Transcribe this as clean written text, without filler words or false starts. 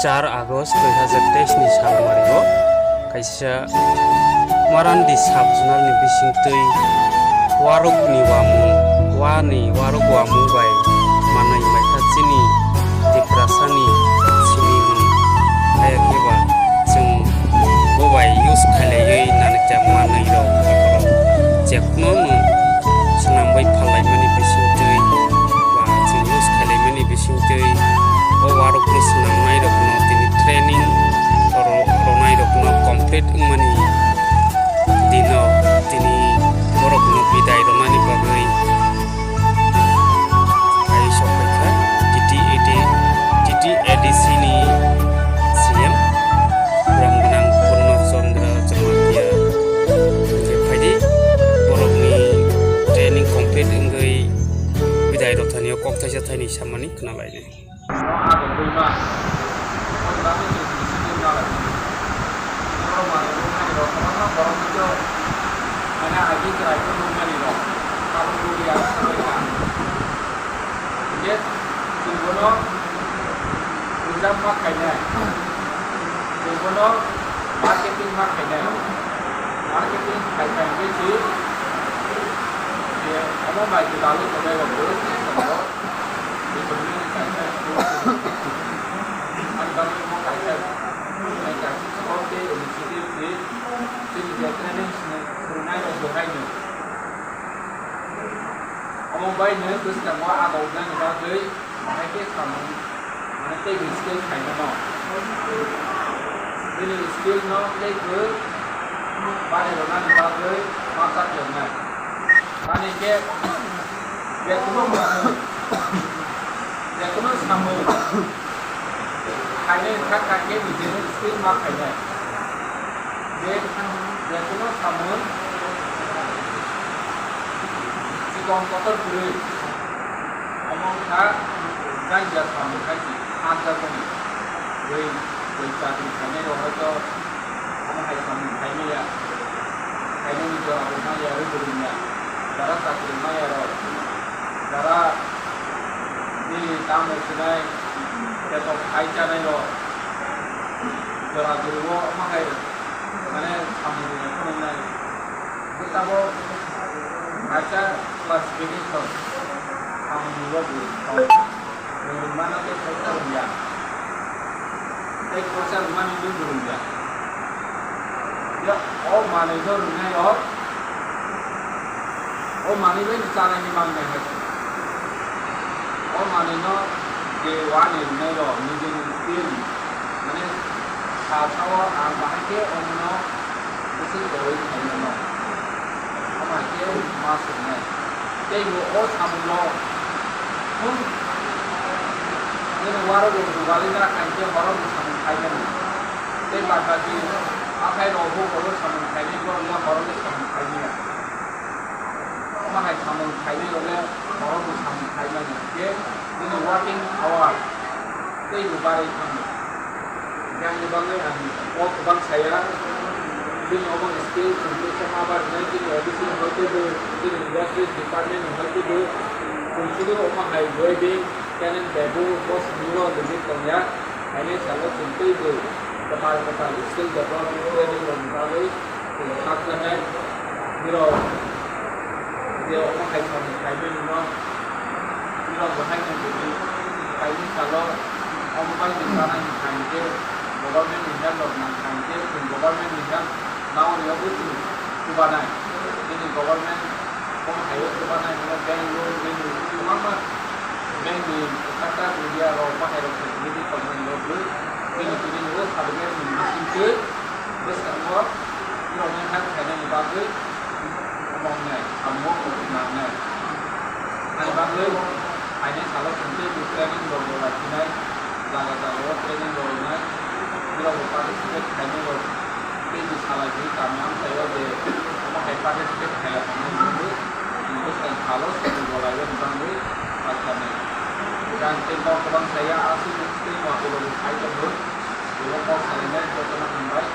4 Agust 2023 ni salmario kaisa marandi sabjunalni bisingtui warukni waruk wamung bai manai maithachini deprasani sinimung ayakeba jeng bobai use khalaioi nanakja manai rok akorok jekno senambai phalaimani bisingtui ba jeng use khalaimani bisingtui o warukni senamnai rokno tini training ronai rokno complete mani dino tini borokno bidai ronani bagai ai sopaika DDADC ni CM Ramgunang Purno Chandra Jermatia faidi borokni training complete enggai bidai rothanio koktai jathai ni samani khnalaine marketing kaitan gitu ya kamu baik lalu coba waktu di kaitan antara mau kaitan kaitan seperti inisiatif di sini dia training sunai dan sebagainya kamu baiknya terus kamu ada udah nggak mereka kamu mereka skill kaitan ini skill no level pada orang bagai masa jangan kan ini dia kuno sama kayaknya kakek begini skill makanya dia kuno sama si kotor dulu omong kak ganja sama kaji ada pun cari kayaknya orang itu kamu hai sama kayaknya ya kayaknya itu apa ya ributnya darah tak terima ya darah ini tamu sunai kita hai cana itu darah dulu apa kayak mana kamu punya punya kita mau baca kelas beginner kamu dulu kamu mana kita punya एक प्रचार माने दिन दुरुंजा या ओ माने जो रुनाय ओ माने बे जानायनि मांनाय है ओ माने न जे वाने रुनाय रो निजे स्किल माने साथाव आं बाहायके अमनो गोसो गय थायो न बाहायके मा सुनाय तेगो ओ सामुलो ini waru dulu kali nak kancing orang sama kain ni, tapi baca di apa yang orang orang sama kain ni orang orang sama kain ni, orang sama kain ni orang sama kain ni, jadi ini working hour, itu luar itu, yang ni bangga ni, orang bang saya, ini orang skill untuk sama apa ni, ini edisi hotel tu, ini industry department hotel tu, kunci orang hai wedding Canon Babu bos Miro lebih banyak hanya salah satu itu kepala skill development training dan kali khasnya Miro dia orang hai sama hai Miro bahaya jadi hai kalau orang pai di sana di kantor government indah loh kantor government indah now dia itu kubana ini government orang hai kubana ini Bangalore ini cuma Bengi kata dia orang pakai rok ini pemain logo ini logo harga mesin ke besar orang yang ada di bagai omongnya amok namanya ada bagai ada salah satu di training logo lagi naik laga logo training logo naik bila participate hanya logo ini salah jadi kami saya de pakai participate kayak ini terus kan kalau logo lagi dibangun akan dan tempat saya asli mesti waktu lalu saya jemput, kalau kau selain itu nak membaik,